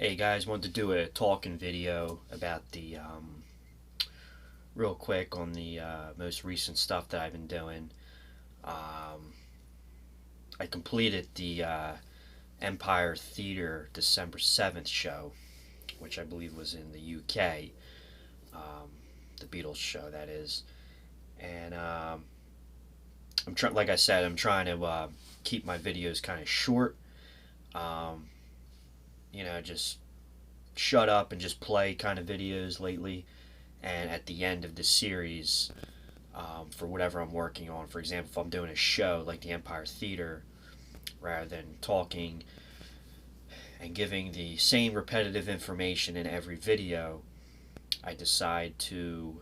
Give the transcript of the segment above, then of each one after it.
Hey guys, wanted to do a talking video about the real quick on the most recent stuff that I've been doing. Um, I completed the Empire Theatre December 7th show, which I believe was in the UK, um, the Beatles show that is. And like I said, I'm trying to keep my videos kind of short. Um, just shut up and just play kind of videos lately. And at the end of the series, for whatever I'm working on, for example, if I'm doing a show like the Empire Theater, rather than talking and giving the same repetitive information in every video, I decide to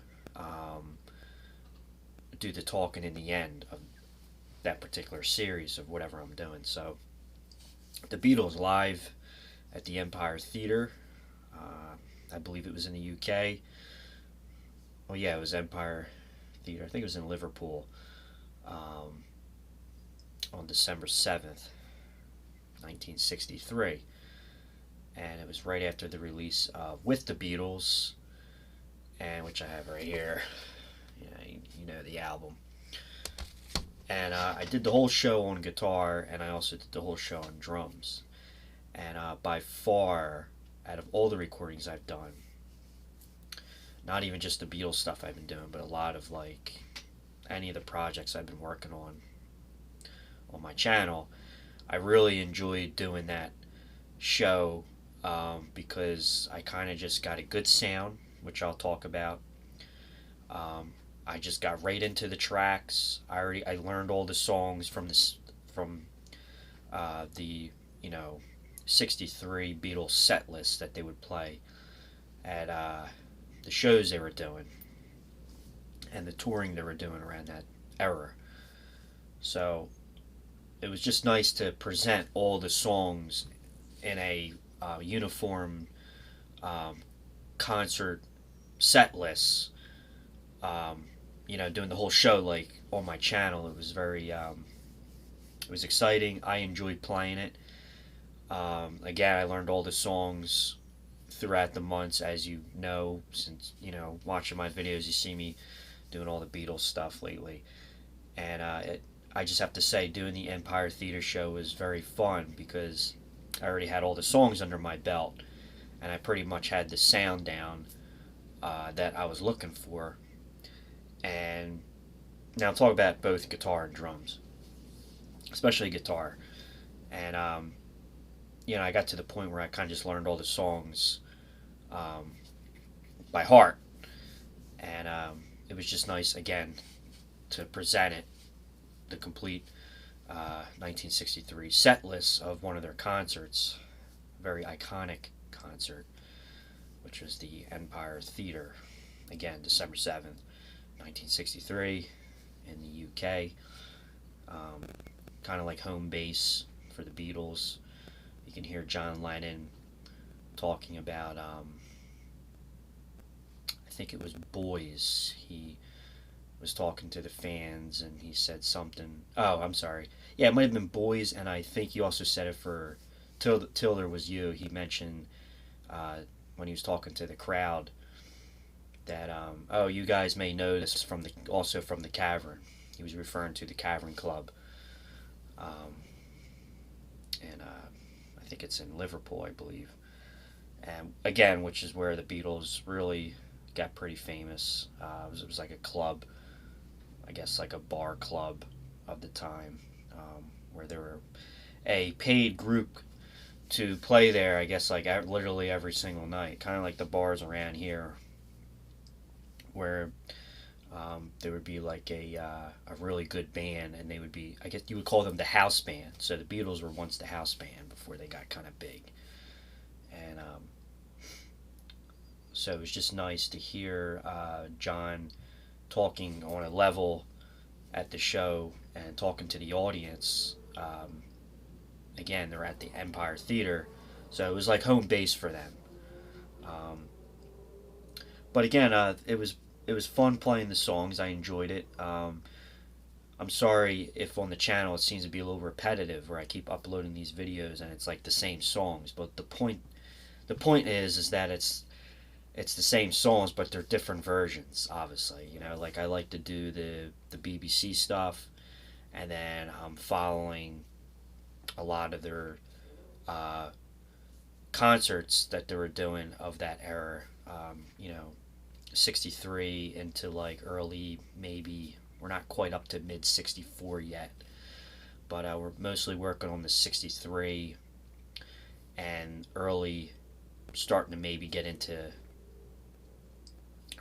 do the talking in the end of that particular series of whatever I'm doing. So, the Beatles live at the Empire Theater. I believe it was in the UK. Oh yeah, it was Empire Theater. I think it was in Liverpool um, on December 7th, 1963. And it was right after the release of With the Beatles, and which I have right here. You know the album. And I did the whole show on guitar, and I also did the whole show on drums. And by far, out of all the recordings I've done, not even just the Beatles stuff I've been doing, but a lot of like any of the projects I've been working on my channel, I really enjoyed doing that show because I kind of just got a good sound, which I'll talk about. I just got right into the tracks. I learned all the songs from the '63 Beatles set list that they would play at the shows they were doing and the touring they were doing around that era. So it was just nice to present all the songs in a uniform um, concert set list. Doing the whole show like on my channel, it was it was exciting. I enjoyed playing it. Again, I learned all the songs throughout the months, as you know, since watching my videos, you see me doing all the Beatles stuff lately, and I just have to say, doing the Empire Theater show was very fun because I already had all the songs under my belt, and I pretty much had the sound down that I was looking for. And now I'll talk about both guitar and drums, especially guitar. And I got to the point where I kind of just learned all the songs um, by heart, and it was just nice again to present it, the complete 1963 set list of one of their concerts, a very iconic concert, which was the Empire Theater, again December 7th, 1963, in the UK. Kind of like home base for the Beatles. You can hear John Lennon talking about, I think it was Boys. He was talking to the fans and he said something. Oh, I'm sorry. Yeah, it might have been Boys, and I think he also said it for Till There Was You. He mentioned when he was talking to the crowd that, oh, you guys may know this also from the Cavern. He was referring to the Cavern Club. And I think it's in Liverpool, I believe. And again, which is where the Beatles really got pretty famous. It was like a club, I guess like a bar club of the time, where there were a paid group to play there, I guess like literally every single night. Kind of like the bars around here, where there would be like a really good band, and they would be, I guess you would call them the house band. So the Beatles were once the house band before they got kind of big. And so it was just nice to hear John talking on a level at the show and talking to the audience. Again, they're at the Empire Theater, so it was like home base for them. Um, but again, it was fun playing the songs. I enjoyed it. I'm sorry if on the channel it seems to be a little repetitive, where I keep uploading these videos and it's like the same songs. But the point is that it's the same songs, but they're different versions. Obviously, you know, like I like to do the BBC stuff, and then I'm following a lot of their uh, concerts that they were doing of that era. You know, 63 into like early, maybe we're not quite up to mid 64 yet, but we're mostly working on the 63 and early, starting to maybe get into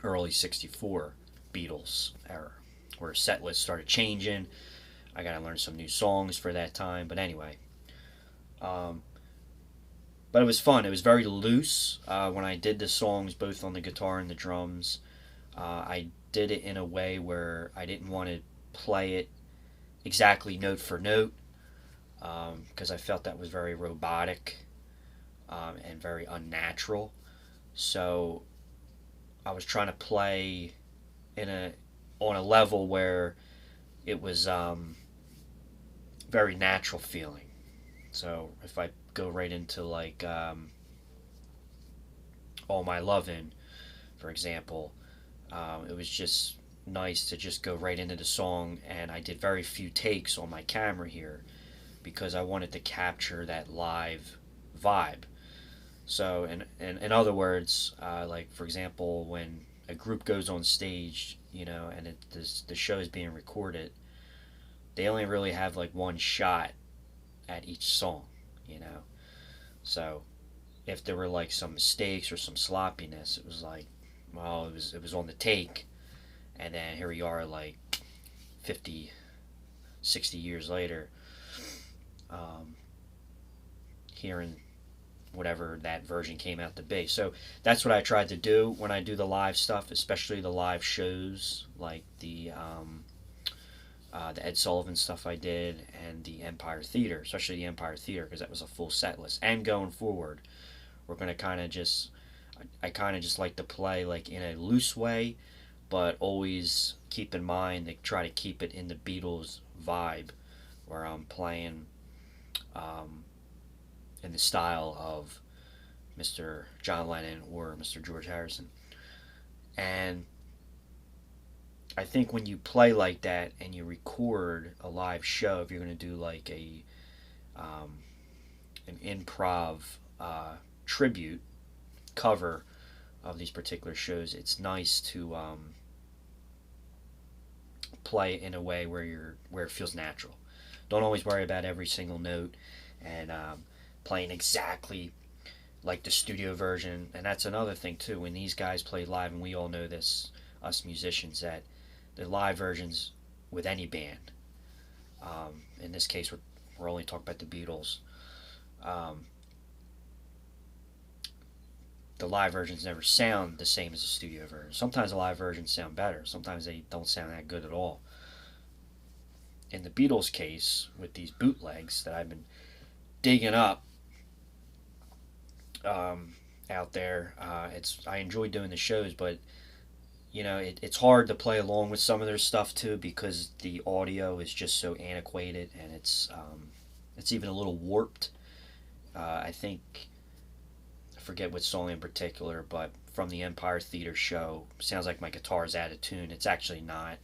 early 64 Beatles era, where set lists started changing. I got to learn some new songs for that time, but anyway. Um, but it was fun. It was very loose when I did the songs, both on the guitar and the drums. I did it in a way where I didn't want to play it exactly note for note, because I felt that was very robotic and very unnatural. So I was trying to play in a on a level where it was very natural feeling. So if I go right into like All My Lovin', for example, it was just nice to just go right into the song, and I did very few takes on my camera here because I wanted to capture that live vibe. So, in other words, like for example, when a group goes on stage, you know, and the show is being recorded, they only really have like one shot at each song, you know. So, if there were like some mistakes or some sloppiness, it was like, well, it was on the take, and then here we are like 50, 60 years later, um, hearing whatever that version came out to be. So that's what I tried to do when I do the live stuff, especially the live shows like the Ed Sullivan stuff I did and the Empire Theater, especially the Empire Theater, because that was a full set list. And going forward, we're gonna kind of just I kind of just like to play like in a loose way, but always keep in mind to try to keep it in the Beatles vibe, where I'm playing um, in the style of Mr. John Lennon or Mr. George Harrison. And I think when you play like that and you record a live show, if you're going to do like um, an improv tribute cover of these particular shows, it's nice to play in a way where it feels natural. Don't always worry about every single note and playing exactly like the studio version. And that's another thing too. When these guys play live, and we all know this, us musicians, that the live versions with any band. In this case, we're only talking about the Beatles. Um, the live versions never sound the same as the studio version. Sometimes the live versions sound better. Sometimes they don't sound that good at all. In the Beatles case, with these bootlegs that I've been digging up out there, I enjoy doing the shows, but you know it's hard to play along with some of their stuff too because the audio is just so antiquated and it's even a little warped. I think I forget what song in particular, but from the Empire Theater show, sounds like my guitar's out of tune. It's actually not.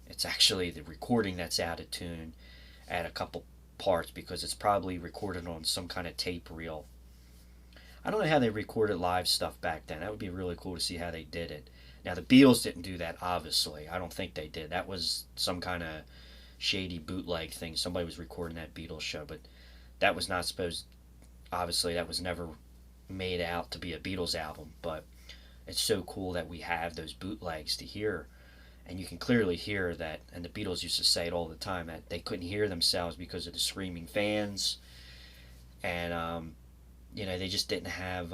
It's actually the recording that's out of tune at a couple parts because it's probably recorded on some kind of tape reel. I don't know how they recorded live stuff back then. That would be really cool to see how they did it. Now, the Beatles didn't do that, obviously. I don't think they did. That was some kind of shady bootleg thing. Somebody was recording that Beatles show, but that was not supposed. Obviously, that was never made out to be a Beatles album, but it's so cool that we have those bootlegs to hear. And you can clearly hear that, and the Beatles used to say it all the time, that they couldn't hear themselves because of the screaming fans. And, you know, they just didn't have,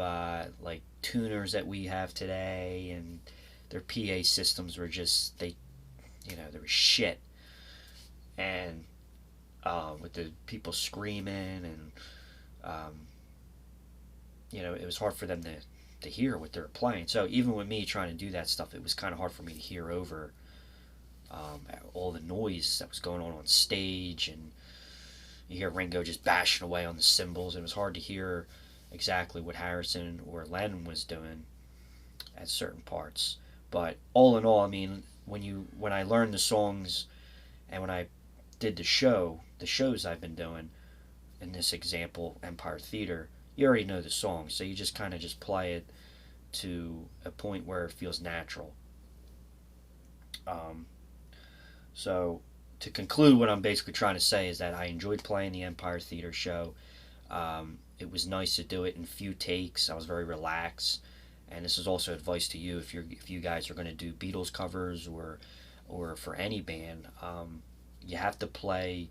like, tuners that we have today, and their PA systems were just, they were shit. And with the people screaming, and, you know, it was hard for them to hear what they were playing. So even with me trying to do that stuff, it was kind of hard for me to hear over all the noise that was going on stage, and you hear Ringo just bashing away on the cymbals. It was hard to hear exactly what Harrison or Lennon was doing at certain parts. But all in all, I mean, when I learned the songs and when I did the shows I've been doing, in this example, Empire Theater, you already know the song, so you just kind of just play it to a point where it feels natural. Um, so to conclude, what I'm basically trying to say is that I enjoyed playing the Empire Theater show. It was nice to do it in few takes. I was very relaxed, and this is also advice to you if you guys are going to do Beatles covers or for any band. You have to play.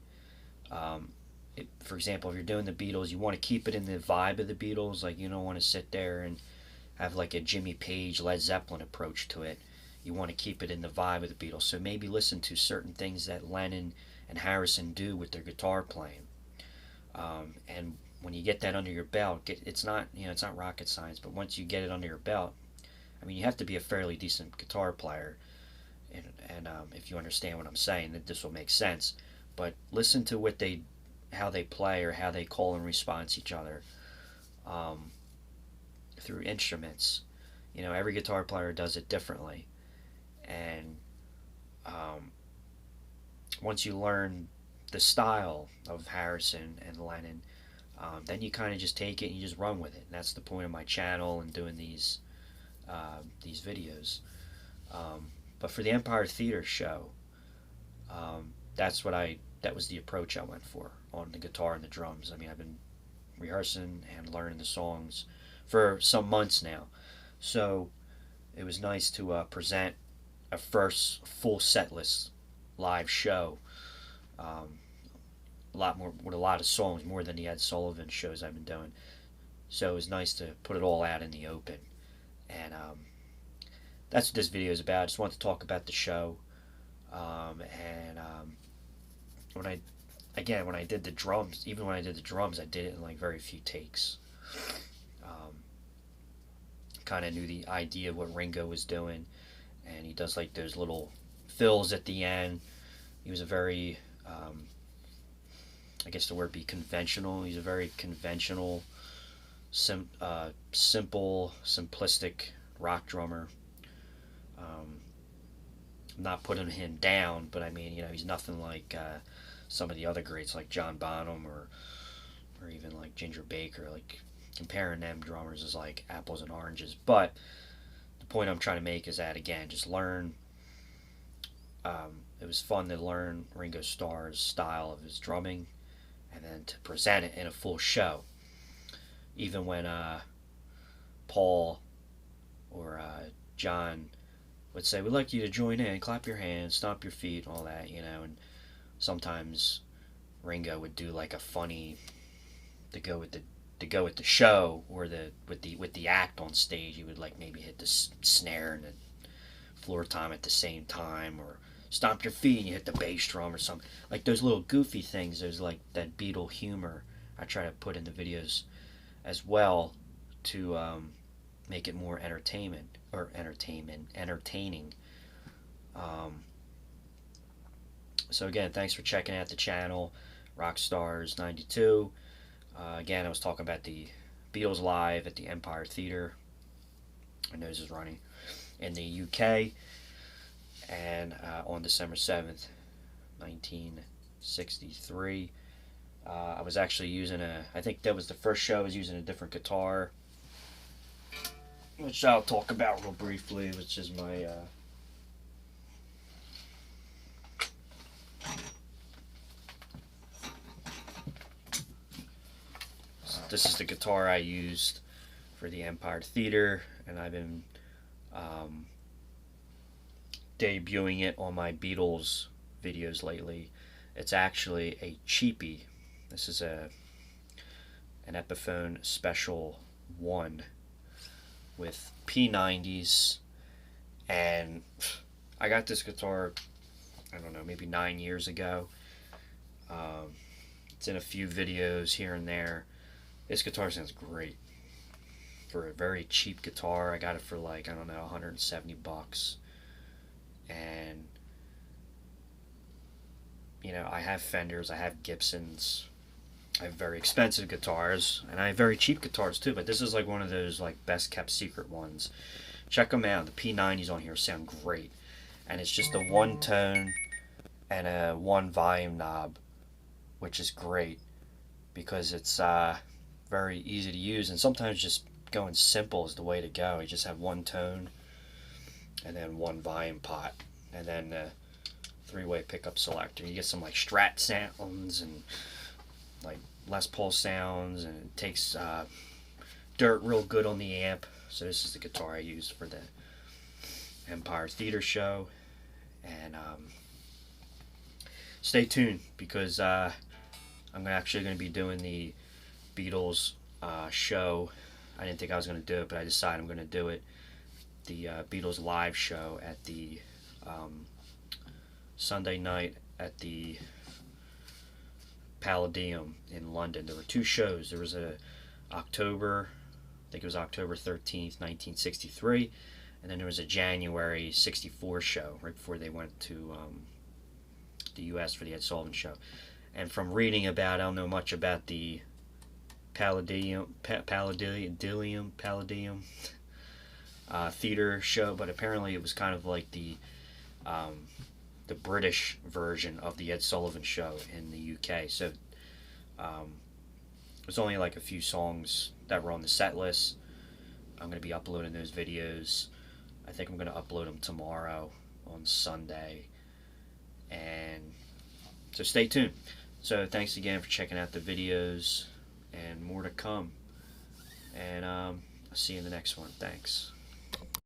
For example, if you're doing the Beatles, you want to keep it in the vibe of the Beatles. Like, you don't want to sit there and have like a Jimmy Page, Led Zeppelin approach to it. You want to keep it in the vibe of the Beatles. So maybe listen to certain things that Lennon and Harrison do with their guitar playing. And when you get that under your belt, it's not, it's not rocket science, but once you get it under your belt, I mean, you have to be a fairly decent guitar player, and if you understand what I'm saying, that this will make sense. But listen to how they play or how they call and response each other um, through instruments. Every guitar player does it differently, and um, once you learn the style of Harrison and Lennon, then you kind of just take it and you just run with it. And that's the point of my channel and doing these videos. But for the Empire Theater show, that was the approach I went for on the guitar and the drums. I mean, I've been rehearsing and learning the songs for some months now, so it was nice to present a first full set list live show. Um, a lot more with a lot of songs, more than the Ed Sullivan shows I've been doing. So it was nice to put it all out in the open, and that's what this video is about. I just want to talk about the show, and when I did the drums, even when I did the drums, I did it in like very few takes. Kind of knew the idea of what Ringo was doing, and he does like those little fills at the end. He was a very, I guess the word be conventional. He's a very conventional, simple, simplistic rock drummer. I'm not putting him down, but I mean, he's nothing like some of the other greats like John Bonham or even like Ginger Baker. Like, comparing them drummers is like apples and oranges. But the point I'm trying to make is that, again, just learn. It was fun to learn Ringo Starr's style of his drumming, and then to present it in a full show. Even when Paul or John would say, "We'd like you to join in, clap your hands, stomp your feet, all that," and sometimes Ringo would do like a funny to go with the show, or with the act on stage. He would like maybe hit the snare and the floor tom at the same time, or stomp your feet and you hit the bass drum or something. Like those little goofy things. There's like that Beatle humor I try to put in the videos as well to make it more entertaining. So again, thanks for checking out the channel, Rockstars92. Again, I was talking about the Beatles live at the Empire Theater. I know this is running in the UK, and on December 7th, 1963. I was actually using I think that was the first show I was using a different guitar, which I'll talk about real briefly, which is my this is the guitar I used for the Empire Theater, and I've been debuting it on my Beatles videos lately. It's actually a cheapie. This is an Epiphone Special 1 with P90s, and I got this guitar, I don't know, maybe 9 years ago. It's in a few videos here and there. This guitar sounds great for a very cheap guitar. I got it for like, I don't know, 170 bucks. And I have Fenders, I have Gibsons, I have very expensive guitars, and I have very cheap guitars too, but this is like one of those like best kept secret ones. Check them out. The P90s on here sound great, and it's just a one tone and a one volume knob, which is great because it's very easy to use, and sometimes just going simple is the way to go. You just have one tone and then one volume pot, and then the three-way pickup selector. You get some like Strat sounds and like Les Paul sounds, and it takes dirt real good on the amp. So this is the guitar I used for the Empire Theater show, and stay tuned because I'm actually going to be doing the Beatles show. I didn't think I was going to do it, but I decided I'm going to do it. The Beatles live show at the Sunday night at the Palladium in London. There were two shows. There was I think it was October 13th, 1963, and then there was a January 64 show right before they went to the U.S. for the Ed Sullivan show. And from reading about, I don't know much about the Palladium theater show, but apparently it was kind of like the British version of the Ed Sullivan show in the UK. So there's only like a few songs that were on the set list. I'm going to be uploading those videos. I think I'm going to upload them tomorrow on Sunday. And so stay tuned. So thanks again for checking out the videos, and more to come. And I'll see you in the next one. Thanks.